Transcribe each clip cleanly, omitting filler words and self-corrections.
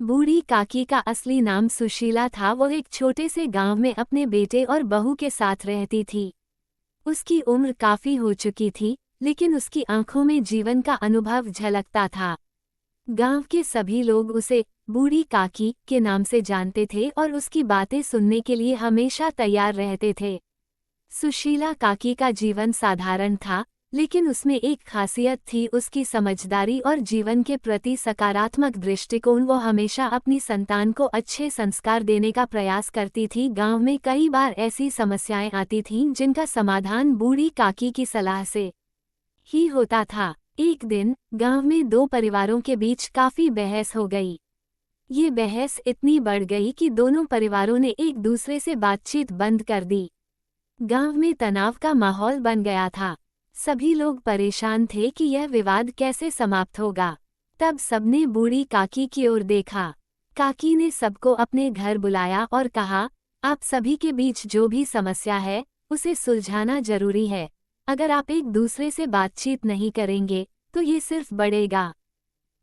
बूढ़ी काकी का असली नाम सुशीला था। वो एक छोटे से गांव में अपने बेटे और बहू के साथ रहती थी। उसकी उम्र काफी हो चुकी थी, लेकिन उसकी आंखों में जीवन का अनुभव झलकता था। गांव के सभी लोग उसे बूढ़ी काकी के नाम से जानते थे और उसकी बातें सुनने के लिए हमेशा तैयार रहते थे। सुशीला काकी का जीवन साधारण था, लेकिन उसमें एक खासियत थी, उसकी समझदारी और जीवन के प्रति सकारात्मक दृष्टिकोण। वो हमेशा अपनी संतान को अच्छे संस्कार देने का प्रयास करती थी। गांव में कई बार ऐसी समस्याएं आती थीं जिनका समाधान बूढ़ी काकी की सलाह से ही होता था। एक दिन गांव में दो परिवारों के बीच काफी बहस हो गई। ये बहस इतनी बढ़ गई कि दोनों परिवारों ने एक दूसरे से बातचीत बंद कर दी। गांव में तनाव का माहौल बन गया था। सभी लोग परेशान थे कि यह विवाद कैसे समाप्त होगा। तब सबने बूढ़ी काकी की ओर देखा। काकी ने सबको अपने घर बुलाया और कहा, आप सभी के बीच जो भी समस्या है उसे सुलझाना जरूरी है। अगर आप एक दूसरे से बातचीत नहीं करेंगे तो ये सिर्फ बढ़ेगा।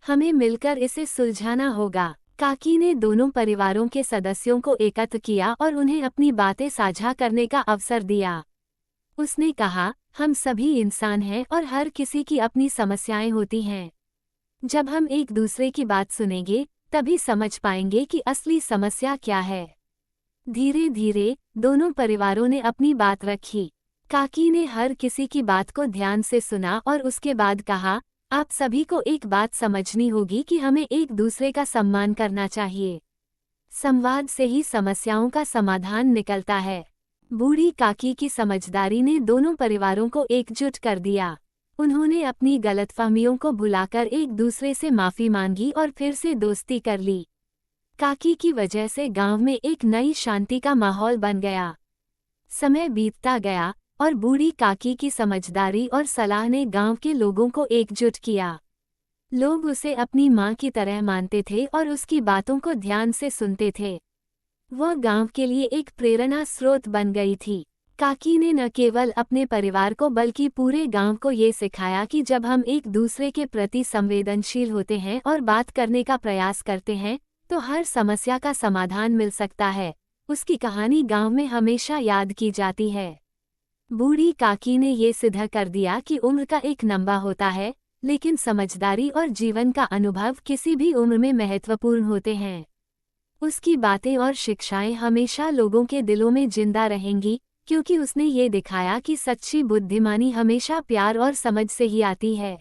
हमें मिलकर इसे सुलझाना होगा। काकी ने दोनों परिवारों के सदस्यों को एकत्र किया और उन्हें अपनी बातें साझा करने का अवसर दिया। उसने कहा, हम सभी इंसान हैं और हर किसी की अपनी समस्याएं होती हैं। जब हम एक दूसरे की बात सुनेंगे तभी समझ पाएंगे कि असली समस्या क्या है। धीरे धीरे दोनों परिवारों ने अपनी बात रखी। काकी ने हर किसी की बात को ध्यान से सुना और उसके बाद कहा, आप सभी को एक बात समझनी होगी कि हमें एक दूसरे का सम्मान करना चाहिए। संवाद से ही समस्याओं का समाधान निकलता है। बूढ़ी काकी की समझदारी ने दोनों परिवारों को एकजुट कर दिया। उन्होंने अपनी गलतफहमियों को भुलाकर एक दूसरे से माफी मांगी और फिर से दोस्ती कर ली। काकी की वजह से गांव में एक नई शांति का माहौल बन गया। समय बीतता गया और बूढ़ी काकी की समझदारी और सलाह ने गांव के लोगों को एकजुट किया। लोग उसे अपनी मां की तरह मानते थे और उसकी बातों को ध्यान से सुनते थे। वह गांव के लिए एक प्रेरणा स्रोत बन गई थी। काकी ने न केवल अपने परिवार को बल्कि पूरे गांव को ये सिखाया कि जब हम एक दूसरे के प्रति संवेदनशील होते हैं और बात करने का प्रयास करते हैं तो हर समस्या का समाधान मिल सकता है। उसकी कहानी गांव में हमेशा याद की जाती है। बूढ़ी काकी ने ये सिद्ध कर दिया कि उम्र का एक नंबर होता है, लेकिन समझदारी और जीवन का अनुभव किसी भी उम्र में महत्वपूर्ण होते हैं। उसकी बातें और शिक्षाएं हमेशा लोगों के दिलों में जिंदा रहेंगी, क्योंकि उसने ये दिखाया कि सच्ची बुद्धिमानी हमेशा प्यार और समझ से ही आती है।